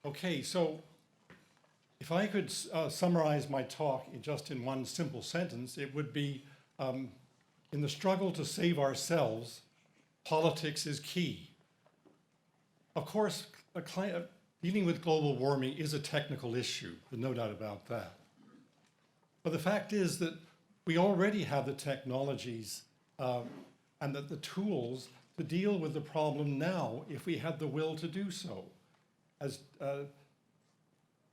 Okay, so if I could summarize my talk in one simple sentence, it would be, in the struggle to save ourselves, politics is key. Of course, dealing with global warming is a technical issue, there's no doubt about that. But the fact is that we already have the technologies and the tools to deal with the problem now if we had the will to do so.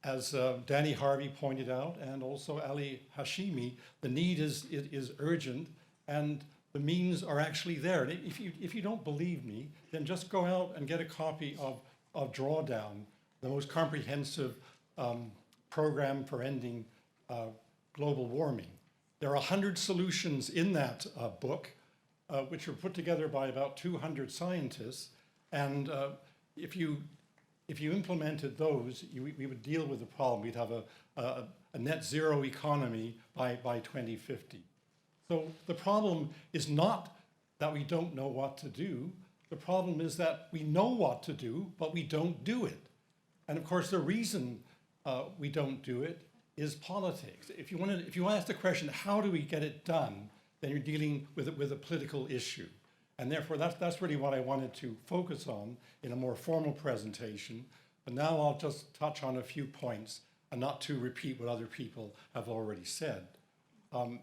As Danny Harvey pointed out, and also Ali Hashimi, the need is urgent, and the means are actually there. And if you don't believe me, then just go out and get a copy of Drawdown, the most comprehensive program for ending global warming. There are 100 solutions in that book, which were put together by about 200 scientists, and if you implemented those, we would deal with the problem. We'd have a net zero economy by 2050. So the problem is not that we don't know what to do. The problem is that we know what to do, but we don't do it. And of course, the reason we don't do it is politics. If you ask the question, how do we get it done, then you're dealing with a political issue. And therefore, that's really what I wanted to focus on in a more formal presentation. But now I'll just touch on a few points and not to repeat what other people have already said. Now,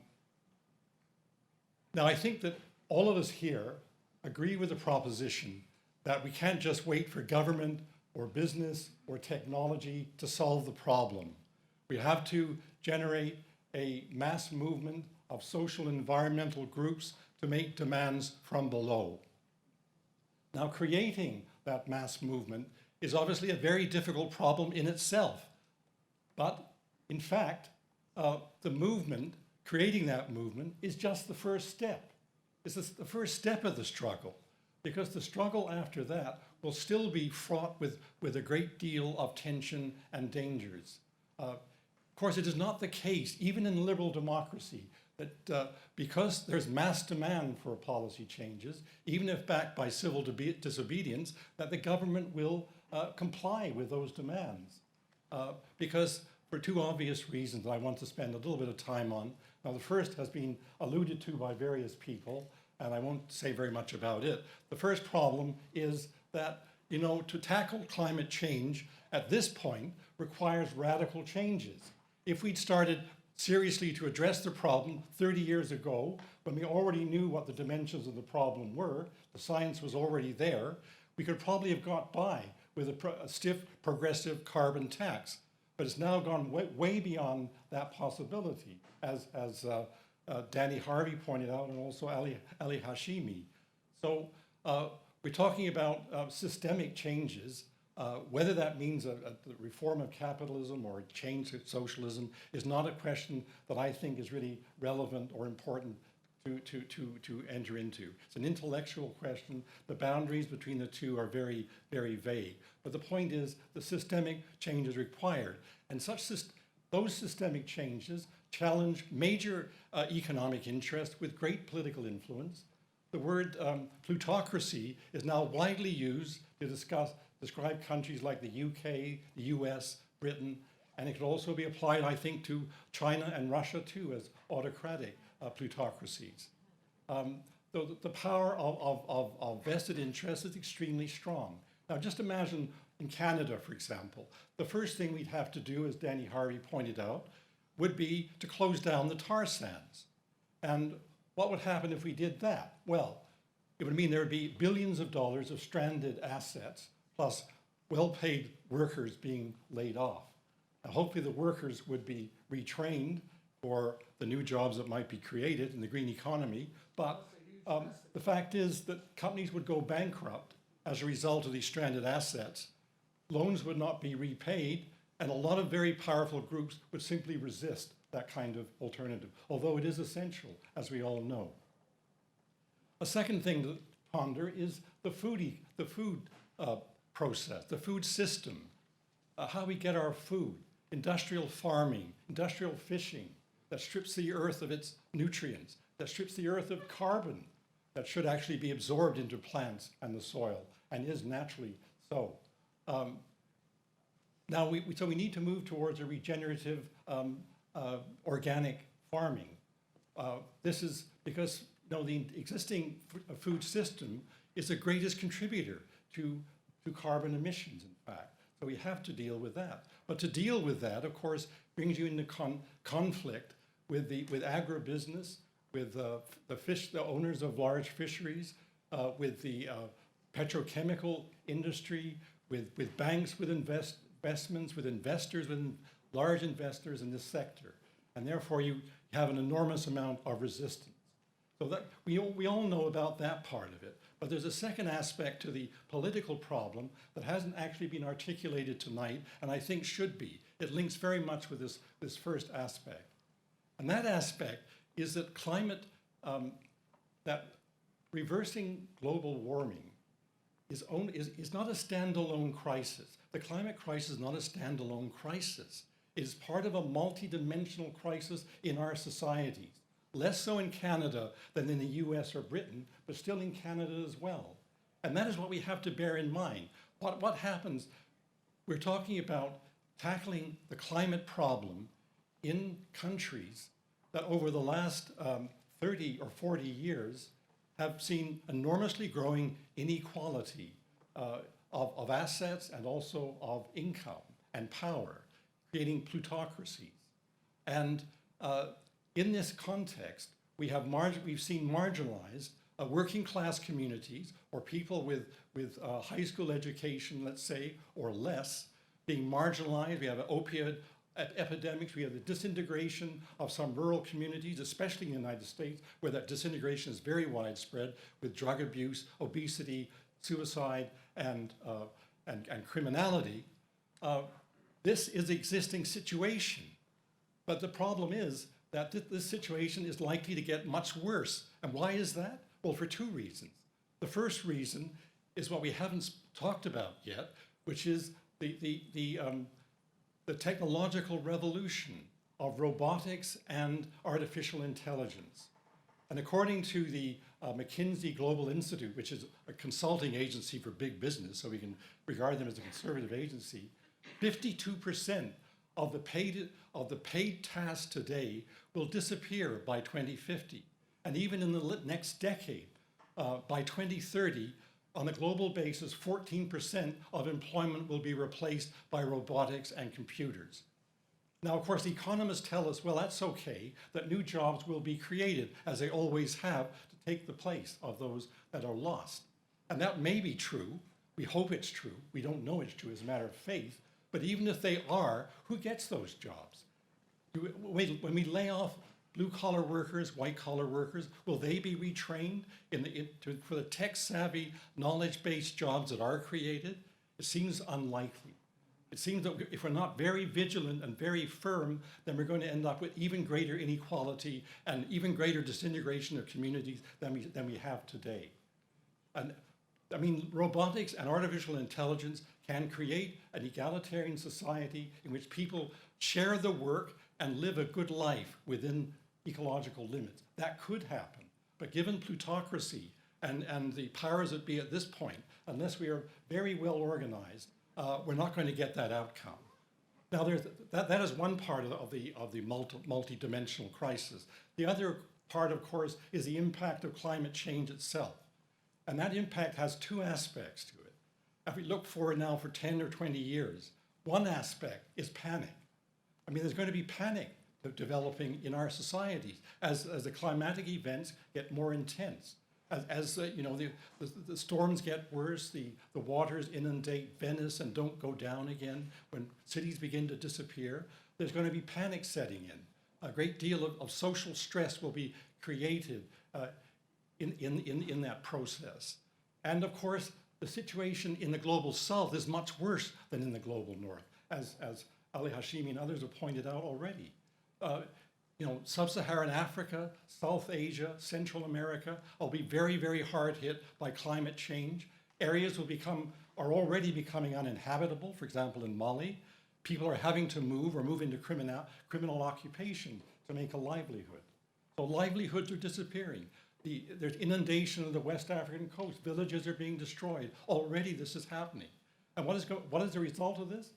I think that all of us here agree with the proposition that we can't just wait for government or business or technology to solve the problem. We have to generate a mass movement of social and environmental groups to make demands from below. Now, creating that mass movement is obviously a very difficult problem in itself. But in fact, the movement, creating that movement, is just the first step. It's the first step of the struggle, because the struggle after that will still be fraught with a great deal of tension and dangers. Of course, it is not the case, even in liberal democracy, that because there's mass demand for policy changes, even if backed by civil disobedience, that the government will comply with those demands. Because for two obvious reasons I want to spend a little bit of time on. Now, the first has been alluded to by various people, and I won't say very much about it. The first problem is that, to tackle climate change at this point requires radical changes. If we'd started seriously to address the problem 30 years ago, when we already knew what the dimensions of the problem were, the science was already there, we could probably have got by with a stiff progressive carbon tax. But it's now gone way beyond that possibility, as Danny Harvey pointed out, and also Ali Hashimi. So we're talking about systemic changes. Whether that means a reform of capitalism or a change to socialism is not a question that I think is really relevant or important to enter into. It's an intellectual question. The boundaries between the two are very, very vague. But the point is the systemic change is required. And those systemic changes challenge major economic interest with great political influence. The word plutocracy is now widely used to describe countries like the UK, the US, Britain, and it could also be applied, I think, to China and Russia too as autocratic plutocracies. The power of vested interests is extremely strong. Now, just imagine in Canada, for example, the first thing we'd have to do, as Danny Harvey pointed out, would be to close down the tar sands. And what would happen if we did that? Well, it would mean there would be billions of dollars of stranded assets, plus well-paid workers being laid off. Now, hopefully the workers would be retrained for the new jobs that might be created in the green economy, but the fact is that companies would go bankrupt as a result of these stranded assets. Loans would not be repaid, and a lot of very powerful groups would simply resist that kind of alternative, although it is essential, as we all know. A second thing to ponder is the food process, the food system, how we get our food, industrial farming, industrial fishing that strips the earth of its nutrients, that strips the earth of carbon that should actually be absorbed into plants and the soil, and is naturally so. Now, so we need to move towards a regenerative organic farming. This is because the existing food system is the greatest contributor to carbon emissions, in fact. So we have to deal with that. But to deal with that, of course, brings you into conflict with agribusiness, with the owners of large fisheries, with the petrochemical industry, with banks, with investments, with investors, with large investors in this sector. And therefore, you have an enormous amount of resistance. So that we all know about that part of it. But there's a second aspect to the political problem that hasn't actually been articulated tonight, and I think should be. It links very much with this first aspect. And that aspect is that that reversing global warming is not a standalone crisis. The climate crisis is not a standalone crisis. It is part of a multidimensional crisis in our societies. Less so in Canada than in the US or Britain, but still in Canada as well. And that is what we have to bear in mind. What happens, we're talking about tackling the climate problem in countries that over the last 30 or 40 years have seen enormously growing inequality of assets and also of income and power, creating plutocracies. And in this context, we've seen marginalized working class communities or people with high school education, let's say, or less, being marginalized. We have opioid epidemics. We have the disintegration of some rural communities, especially in the United States, where that disintegration is very widespread with drug abuse, obesity, suicide, and criminality. This is the existing situation. But the problem is that this situation is likely to get much worse. And why is that? Well, for two reasons. The first reason is what we haven't talked about yet, which is the technological revolution of robotics and artificial intelligence. And according to the McKinsey Global Institute, which is a consulting agency for big business, so we can regard them as a conservative agency, 52% of the paid tasks today will disappear by 2050. And even in the next decade, by 2030, on a global basis, 14% of employment will be replaced by robotics and computers. Now, of course, the economists tell us, well, that's okay, that new jobs will be created, as they always have, to take the place of those that are lost. And that may be true. We hope it's true. We don't know it's true as a matter of faith. But even if they are, who gets those jobs? When we lay off blue-collar workers, white-collar workers, will they be retrained for the tech-savvy, knowledge-based jobs that are created? It seems unlikely. It seems that if we're not very vigilant and very firm, then we're going to end up with even greater inequality and even greater disintegration of communities than we have today. And I mean, robotics and artificial intelligence can create an egalitarian society in which people share the work and live a good life within ecological limits. That could happen. But given plutocracy and the powers that be at this point, unless we are very well organized, we're not going to get that outcome. Now, that is one part of the multi-dimensional crisis. The other part, of course, is the impact of climate change itself. And that impact has two aspects to it. If we look forward now for 10 or 20 years, one aspect is panic. I mean, there's going to be panic developing in our societies as the climatic events get more intense. As the storms get worse, the waters inundate Venice and don't go down again, when cities begin to disappear, there's going to be panic setting in. A great deal of social stress will be created in that process. And of course, the situation in the global south is much worse than in the global north, as Ali Hashimi and others have pointed out already. Sub-Saharan Africa, South Asia, Central America will be very, very hard hit by climate change. Areas are already becoming uninhabitable. For example, in Mali, people are having to move into criminal occupation to make a livelihood. So livelihoods are disappearing. There's inundation of the West African coast. Villages are being destroyed. Already this is happening. And what is the result of this?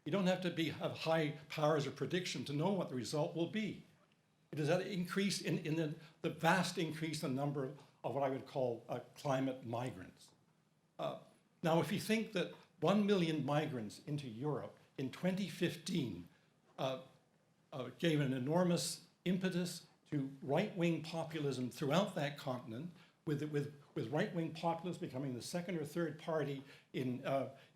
You don't have to have high powers of prediction to know what the result will be. It is that increase in the vast increase in the number of what I would call climate migrants. Now, if you think that 1 million migrants into Europe in 2015 gave an enormous impetus to right-wing populism throughout that continent, with right-wing populists becoming the second or third party in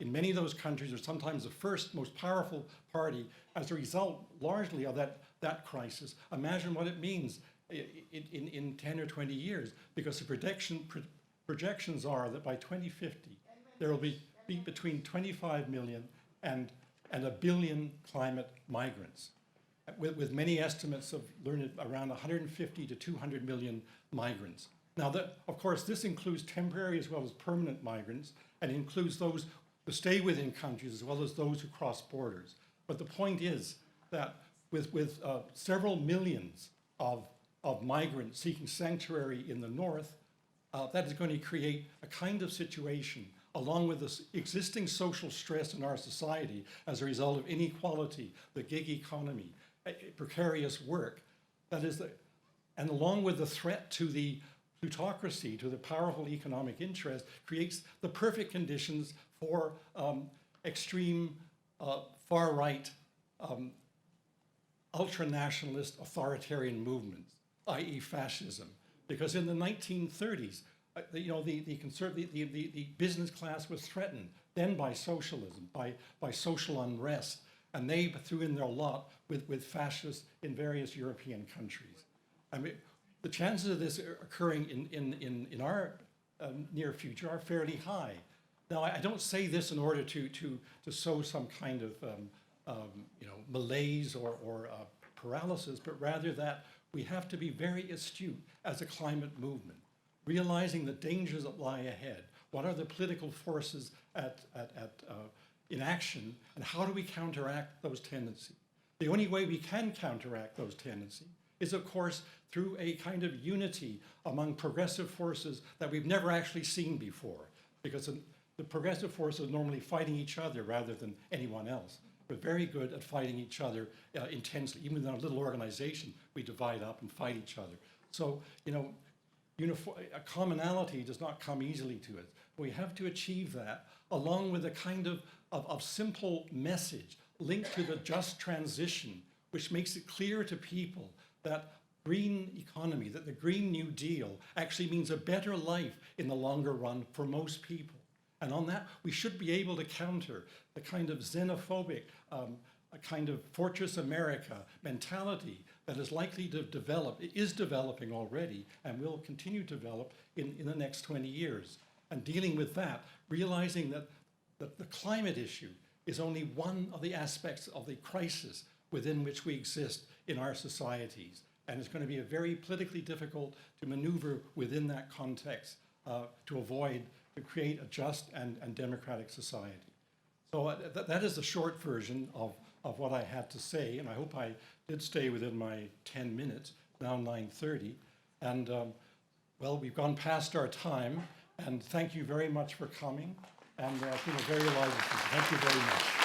many of those countries, or sometimes the first most powerful party, as a result largely of that crisis. Imagine what it means in 10 or 20 years, because the projections are that by 2050, there will be between 25 million and 1 billion climate migrants, with many estimates of around 150 to 200 million migrants. Now, of course, this includes temporary as well as permanent migrants, and includes those who stay within countries as well as those who cross borders. But the point is that with several millions of migrants seeking sanctuary in the north, that is going to create a kind of situation, along with this existing social stress in our society as a result of inequality, the gig economy, precarious work, and along with the threat to the plutocracy, to the powerful economic interest, creates the perfect conditions for extreme far-right ultra-nationalist authoritarian movements, i.e. fascism. Because in the 1930s, the business class was threatened then by socialism, by social unrest, and they threw in their lot with fascists in various European countries. I mean, the chances of this occurring in our near future are fairly high. Now, I don't say this in order to sow some kind of malaise or paralysis, but rather that we have to be very astute as a climate movement, realizing the dangers that lie ahead. What are the political forces in action, and how do we counteract those tendencies? The only way we can counteract those tendencies is, of course, through a kind of unity among progressive forces that we've never actually seen before, because the progressive forces are normally fighting each other rather than anyone else. We're very good at fighting each other intensely. Even in our little organization, we divide up and fight each other. So, a commonality does not come easily to us. We have to achieve that, along with a kind of simple message linked to the just transition, which makes it clear to people that green economy, that the Green New Deal actually means a better life in the longer run for most people. And on that, we should be able to counter the kind of xenophobic, a kind of Fortress America mentality that is likely to develop, it is developing already, and will continue to develop in the next 20 years. And dealing with that, realizing that the climate issue is only one of the aspects of the crisis within which we exist in our societies. And it's going to be very politically difficult to maneuver within that context to create a just and democratic society. So that is the short version of what I had to say, and I hope I did stay within my 10 minutes, now 9:30. And well, we've gone past our time, and thank you very much for coming, and it's been a very lively. Thank you very much.